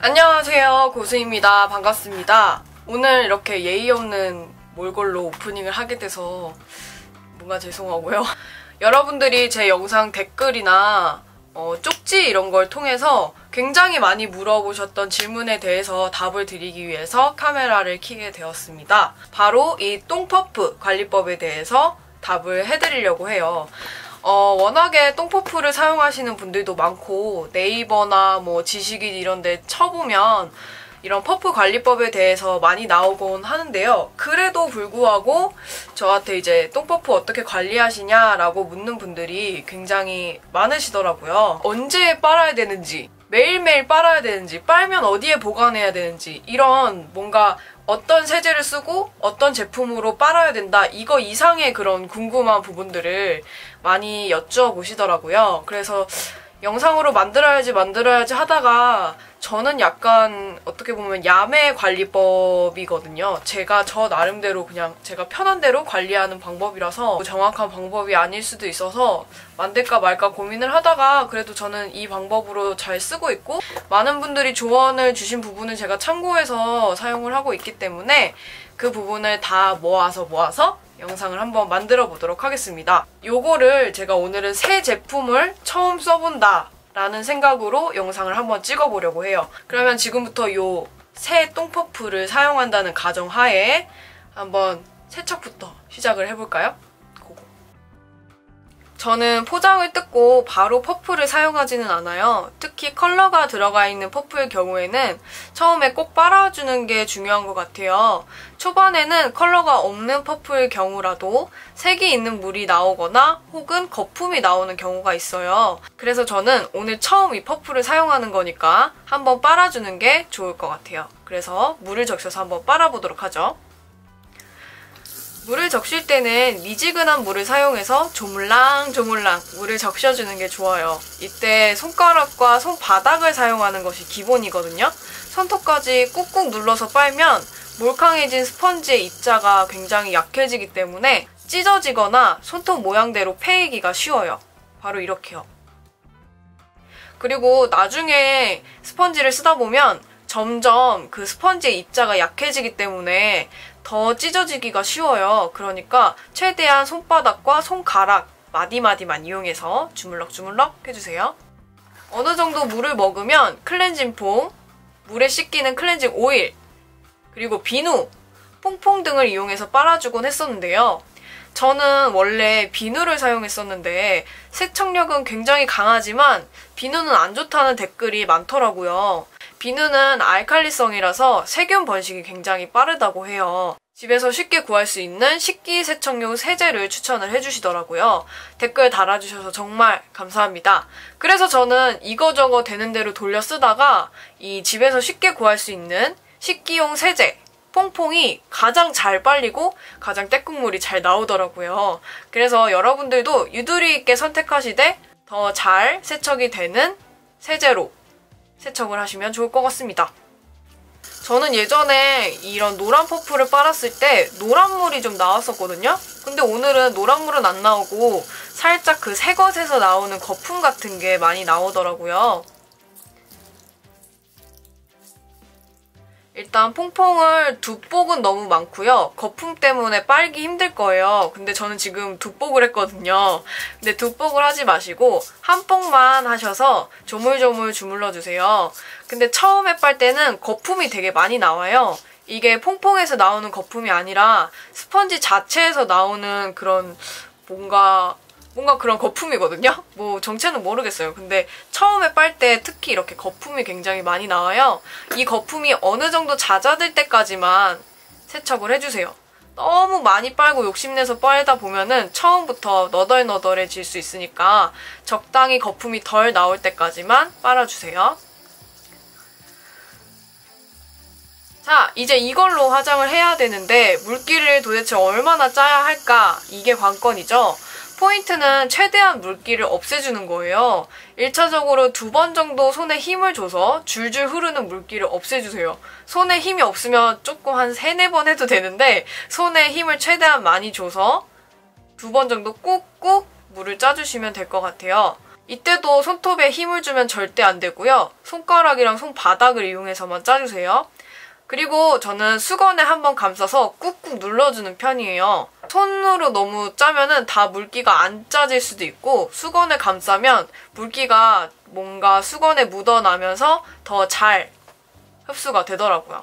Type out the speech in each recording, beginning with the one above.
안녕하세요, 고수입니다. 반갑습니다. 오늘 이렇게 예의 없는 몰골로 오프닝을 하게 돼서 뭔가 죄송하고요. 여러분들이 제 영상 댓글이나 쪽지 이런 걸 통해서 굉장히 많이 물어보셨던 질문에 대해서 답을 드리기 위해서 카메라를 켜게 되었습니다. 바로 이 똥퍼프 관리법에 대해서 답을 해드리려고 해요. 워낙에 똥퍼프를 사용하시는 분들도 많고 네이버나 뭐 지식인 이런 데 쳐보면 이런 퍼프 관리법에 대해서 많이 나오곤 하는데요. 그래도 불구하고 저한테 이제 똥퍼프 어떻게 관리하시냐라고 묻는 분들이 굉장히 많으시더라고요. 언제 빨아야 되는지, 매일매일 빨아야 되는지, 빨면 어디에 보관해야 되는지, 이런 뭔가 어떤 세제를 쓰고 어떤 제품으로 빨아야 된다, 이거 이상의 그런 궁금한 부분들을 많이 여쭤보시더라고요. 그래서 영상으로 만들어야지 하다가 저는 약간 어떻게 보면 야매 관리법이거든요. 제가 저 나름대로 그냥 제가 편한 대로 관리하는 방법이라서 정확한 방법이 아닐 수도 있어서 만들까 말까 고민을 하다가 그래도 저는 이 방법으로 잘 쓰고 있고 많은 분들이 조언을 주신 부분을 제가 참고해서 사용을 하고 있기 때문에 그 부분을 다 모아서 영상을 한번 만들어 보도록 하겠습니다. 요거를 제가 오늘은 새 제품을 처음 써본다 라는 생각으로 영상을 한번 찍어보려고 해요. 그러면 지금부터 요 새 똥퍼프를 사용한다는 가정하에 한번 세척부터 시작을 해볼까요? 고고. 저는 포장을 뜯고 바로 퍼프를 사용하지는 않아요. 특히 컬러가 들어가 있는 퍼프의 경우에는 처음에 꼭 빨아주는 게 중요한 것 같아요. 초반에는 컬러가 없는 퍼프의 경우라도 색이 있는 물이 나오거나 혹은 거품이 나오는 경우가 있어요. 그래서 저는 오늘 처음 이 퍼프를 사용하는 거니까 한번 빨아주는 게 좋을 것 같아요. 그래서 물을 적셔서 한번 빨아보도록 하죠. 물을 적실 때는 미지근한 물을 사용해서 조물랑조물랑 물을 적셔주는 게 좋아요. 이때 손가락과 손바닥을 사용하는 것이 기본이거든요. 손톱까지 꾹꾹 눌러서 빨면 몰캉해진 스펀지의 입자가 굉장히 약해지기 때문에 찢어지거나 손톱 모양대로 패이기가 쉬워요. 바로 이렇게요. 그리고 나중에 스펀지를 쓰다 보면 점점 그 스펀지의 입자가 약해지기 때문에 더 찢어지기가 쉬워요. 그러니까 최대한 손바닥과 손가락 마디마디만 이용해서 주물럭주물럭 해주세요. 어느 정도 물을 먹으면 클렌징 폼, 물에 씻기는 클렌징 오일, 그리고 비누, 퐁퐁 등을 이용해서 빨아주곤 했었는데요. 저는 원래 비누를 사용했었는데 세척력은 굉장히 강하지만 비누는 안 좋다는 댓글이 많더라고요. 비누는 알칼리성이라서 세균 번식이 굉장히 빠르다고 해요. 집에서 쉽게 구할 수 있는 식기세척용 세제를 추천을 해주시더라고요. 댓글 달아주셔서 정말 감사합니다. 그래서 저는 이거저거 되는 대로 돌려 쓰다가 이 집에서 쉽게 구할 수 있는 식기용 세제 퐁퐁이 가장 잘 빨리고 가장 때국물이 잘 나오더라고요. 그래서 여러분들도 유두리 있게 선택하시되 더 잘 세척이 되는 세제로 세척을 하시면 좋을 것 같습니다. 저는 예전에 이런 노란 퍼프를 빨았을 때 노란물이 좀 나왔었거든요? 근데 오늘은 노란물은 안 나오고 살짝 그 새것에서 나오는 거품 같은 게 많이 나오더라고요. 일단 퐁퐁을 두 폭은 너무 많고요. 거품 때문에 빨기 힘들 거예요. 근데 저는 지금 두 폭을 했거든요. 근데 두 폭을 하지 마시고 한 폭만 하셔서 조물조물 주물러주세요. 근데 처음에 빨 때는 거품이 되게 많이 나와요. 이게 퐁퐁에서 나오는 거품이 아니라 스펀지 자체에서 나오는 그런 뭔가 그런 거품이거든요? 뭐 정체는 모르겠어요. 근데 처음에 빨 때 특히 이렇게 거품이 굉장히 많이 나와요. 이 거품이 어느 정도 잦아들 때까지만 세척을 해주세요. 너무 많이 빨고 욕심내서 빨다 보면은 처음부터 너덜너덜해질 수 있으니까 적당히 거품이 덜 나올 때까지만 빨아주세요. 자, 이제 이걸로 화장을 해야 되는데 물기를 도대체 얼마나 짜야 할까? 이게 관건이죠. 포인트는 최대한 물기를 없애주는 거예요. 1차적으로 2번 정도 손에 힘을 줘서 줄줄 흐르는 물기를 없애주세요. 손에 힘이 없으면 조금 한 3, 4번 해도 되는데 손에 힘을 최대한 많이 줘서 2번 정도 꾹꾹 물을 짜주시면 될 것 같아요. 이때도 손톱에 힘을 주면 절대 안 되고요. 손가락이랑 손바닥을 이용해서만 짜주세요. 그리고 저는 수건에 한번 감싸서 꾹꾹 눌러주는 편이에요. 손으로 너무 짜면은 다 물기가 안 짜질 수도 있고 수건에 감싸면 물기가 뭔가 수건에 묻어나면서 더 잘 흡수가 되더라고요.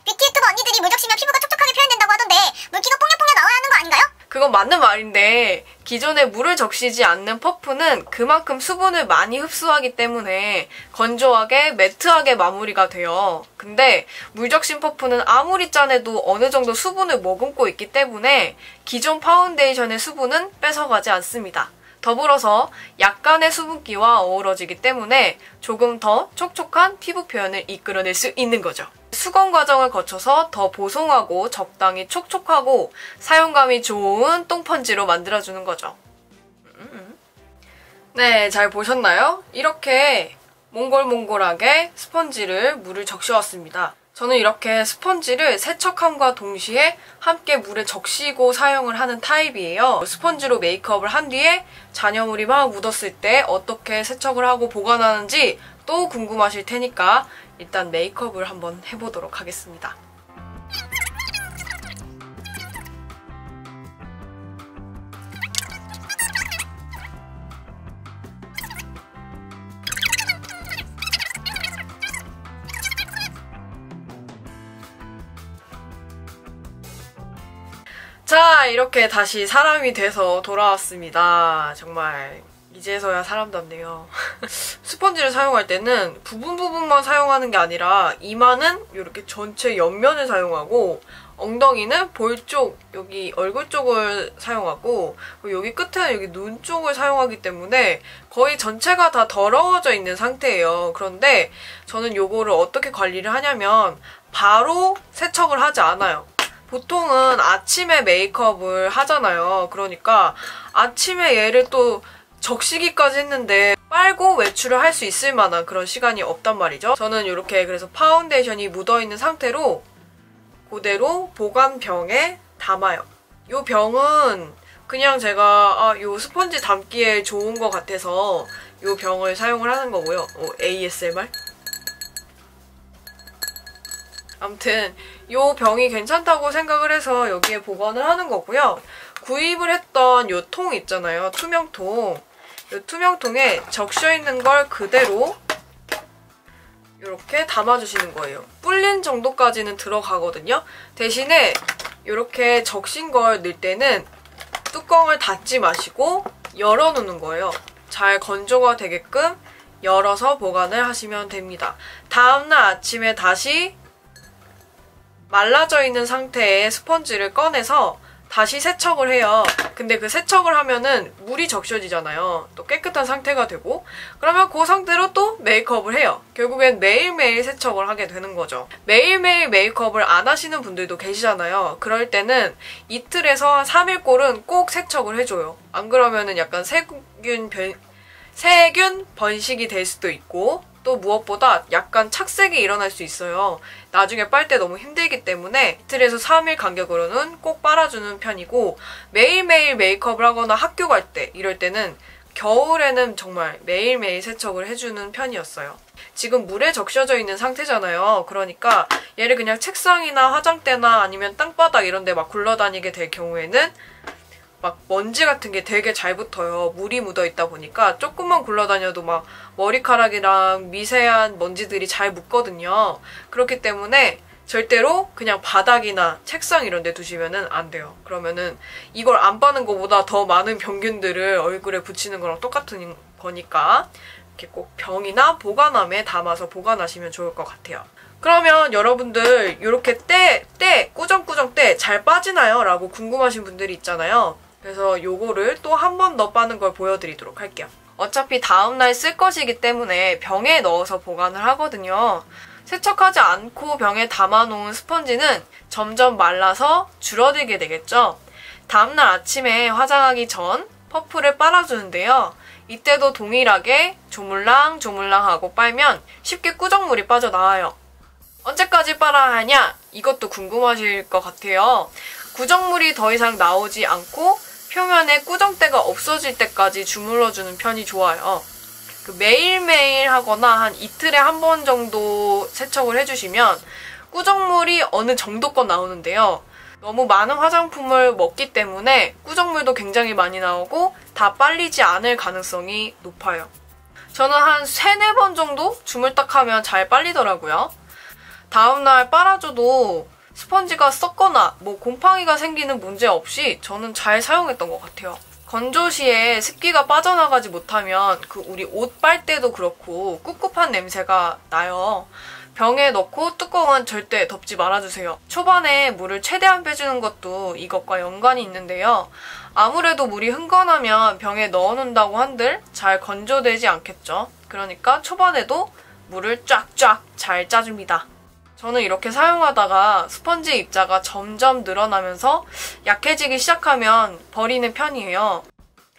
뷰티 유튜버 언니들이 물 적시면 피부가 촉촉하게 표현된다고 하던데 물기가 뽕냥뽕냥 나와야 하는 거 아닌가요? 그건 맞는 말인데 기존에 물을 적시지 않는 퍼프는 그만큼 수분을 많이 흡수하기 때문에 건조하게 매트하게 마무리가 돼요. 근데 물 적신 퍼프는 아무리 짜내도 어느 정도 수분을 머금고 있기 때문에 기존 파운데이션의 수분은 뺏어가지 않습니다. 더불어서 약간의 수분기와 어우러지기 때문에 조금 더 촉촉한 피부 표현을 이끌어낼 수 있는 거죠. 수건 과정을 거쳐서 더 보송하고 적당히 촉촉하고 사용감이 좋은 똥펀지로 만들어주는 거죠. 네, 잘 보셨나요? 이렇게 몽골몽골하게 스펀지를 물을 적셔왔습니다. 저는 이렇게 스펀지를 세척함과 동시에 함께 물에 적시고 사용을 하는 타입이에요. 스펀지로 메이크업을 한 뒤에 잔여물이 막 묻었을 때 어떻게 세척을 하고 보관하는지 또 궁금하실 테니까 일단 메이크업을 한번 해보도록 하겠습니다. 자, 이렇게 다시 사람이 돼서 돌아왔습니다. 정말 이제서야 사람답네요. 스펀지를 사용할 때는 부분만 사용하는 게 아니라 이마는 이렇게 전체 옆면을 사용하고 엉덩이는 볼 쪽, 여기 얼굴 쪽을 사용하고 여기 끝에는 여기 눈 쪽을 사용하기 때문에 거의 전체가 다 더러워져 있는 상태예요. 그런데 저는 요거를 어떻게 관리를 하냐면 바로 세척을 하지 않아요. 보통은 아침에 메이크업을 하잖아요. 그러니까 아침에 얘를 또 적시기까지 했는데 빨고 외출을 할 수 있을 만한 그런 시간이 없단 말이죠. 저는 이렇게 그래서 파운데이션이 묻어있는 상태로 그대로 보관병에 담아요. 이 병은 그냥 제가 이 스펀지 담기에 좋은 것 같아서 이 병을 사용을 하는 거고요. ASMR? 아무튼 이 병이 괜찮다고 생각을 해서 여기에 보관을 하는 거고요. 구입을 했던 이 통 있잖아요. 투명통. 이 투명통에 적셔있는 걸 그대로 이렇게 담아주시는 거예요. 불린 정도까지는 들어가거든요. 대신에 이렇게 적신 걸 넣을 때는 뚜껑을 닫지 마시고 열어놓는 거예요. 잘 건조가 되게끔 열어서 보관을 하시면 됩니다. 다음날 아침에 다시 말라져 있는 상태의 스펀지를 꺼내서 다시 세척을 해요. 근데 그 세척을 하면은 물이 적셔지잖아요. 또 깨끗한 상태가 되고 그러면 그 상태로 또 메이크업을 해요. 결국엔 매일매일 세척을 하게 되는 거죠. 매일매일 메이크업을 안 하시는 분들도 계시잖아요. 그럴 때는 이틀에서 3일꼴은 꼭 세척을 해줘요. 안 그러면은 약간 세균 번식이 될 수도 있고 또 무엇보다 약간 착색이 일어날 수 있어요. 나중에 빨 때 너무 힘들기 때문에 이틀에서 3일 간격으로는 꼭 빨아주는 편이고 매일매일 메이크업을 하거나 학교 갈 때 이럴 때는 겨울에는 정말 매일매일 세척을 해주는 편이었어요. 지금 물에 적셔져 있는 상태잖아요. 그러니까 얘를 그냥 책상이나 화장대나 아니면 땅바닥 이런 데 막 굴러다니게 될 경우에는 막 먼지 같은 게 되게 잘 붙어요. 물이 묻어있다 보니까 조금만 굴러다녀도 막 머리카락이랑 미세한 먼지들이 잘 묻거든요. 그렇기 때문에 절대로 그냥 바닥이나 책상 이런 데 두시면은 안 돼요. 그러면은 이걸 안 빠는 것보다 더 많은 병균들을 얼굴에 붙이는 거랑 똑같은 거니까 이렇게 꼭 병이나 보관함에 담아서 보관하시면 좋을 것 같아요. 그러면 여러분들 이렇게 꾸정꾸정 때 잘 빠지나요? 라고 궁금하신 분들이 있잖아요. 그래서 요거를 또 한 번 더 빠는 걸 보여드리도록 할게요. 어차피 다음날 쓸 것이기 때문에 병에 넣어서 보관을 하거든요. 세척하지 않고 병에 담아놓은 스펀지는 점점 말라서 줄어들게 되겠죠. 다음날 아침에 화장하기 전 퍼프를 빨아주는데요. 이때도 동일하게 조물랑조물랑하고 빨면 쉽게 꾸정물이 빠져나와요. 언제까지 빨아야 하냐? 이것도 궁금하실 것 같아요. 꾸정물이 더 이상 나오지 않고 표면에 꾸정때가 없어질 때까지 주물러주는 편이 좋아요. 매일매일 하거나 한 이틀에 한 번 정도 세척을 해주시면 꾸정물이 어느 정도껏 나오는데요. 너무 많은 화장품을 먹기 때문에 꾸정물도 굉장히 많이 나오고 다 빨리지 않을 가능성이 높아요. 저는 한 3-4번 정도 주물딱하면 잘 빨리더라고요. 다음날 빨아줘도 스펀지가 썩거나 곰팡이가 생기는 문제 없이 저는 잘 사용했던 것 같아요. 건조 시에 습기가 빠져나가지 못하면 우리 옷 빨 때도 그렇고 꿉꿉한 냄새가 나요. 병에 넣고 뚜껑은 절대 덮지 말아주세요. 초반에 물을 최대한 빼주는 것도 이것과 연관이 있는데요. 아무래도 물이 흥건하면 병에 넣어놓는다고 한들 잘 건조되지 않겠죠. 그러니까 초반에도 물을 쫙쫙 잘 짜줍니다. 저는 이렇게 사용하다가 스펀지 입자가 점점 늘어나면서 약해지기 시작하면 버리는 편이에요.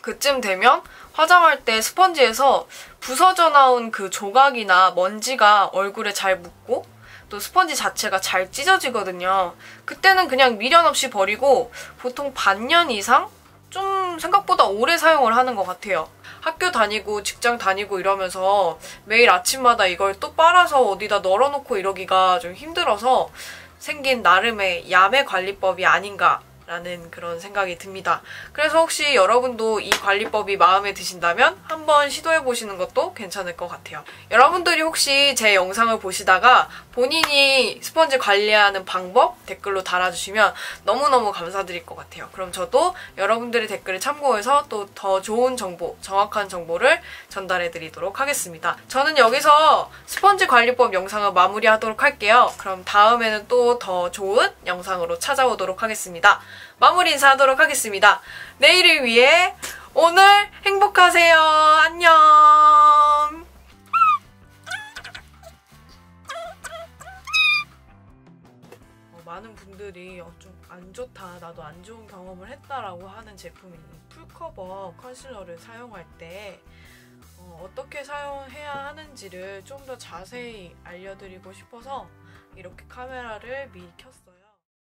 그쯤 되면 화장할 때 스펀지에서 부서져 나온 그 조각이나 먼지가 얼굴에 잘 묻고 또 스펀지 자체가 잘 찢어지거든요. 그때는 그냥 미련 없이 버리고 보통 반년 이상? 좀 생각보다 오래 사용을 하는 것 같아요. 학교 다니고 직장 다니고 이러면서 매일 아침마다 이걸 또 빨아서 어디다 널어놓고 이러기가 좀 힘들어서 생긴 나름의 야매 관리법이 아닌가 라는 그런 생각이 듭니다. 그래서 혹시 여러분도 이 관리법이 마음에 드신다면 한번 시도해보시는 것도 괜찮을 것 같아요. 여러분들이 혹시 제 영상을 보시다가 본인이 스펀지 관리하는 방법 댓글로 달아주시면 너무너무 감사드릴 것 같아요. 그럼 저도 여러분들의 댓글을 참고해서 또 더 좋은 정보, 정확한 정보를 전달해드리도록 하겠습니다. 저는 여기서 스펀지 관리법 영상을 마무리하도록 할게요. 그럼 다음에는 또 더 좋은 영상으로 찾아오도록 하겠습니다. 마무리 인사하도록 하겠습니다. 내일을 위해 오늘 행복하세요. 안녕. 많은 분들이 좀 안 좋다, 나도 안 좋은 경험을 했다라고 하는 제품이 풀커버 컨실러를 사용할 때 어떻게 사용해야 하는지를 좀 더 자세히 알려드리고 싶어서 이렇게 카메라를 미리 켰어요.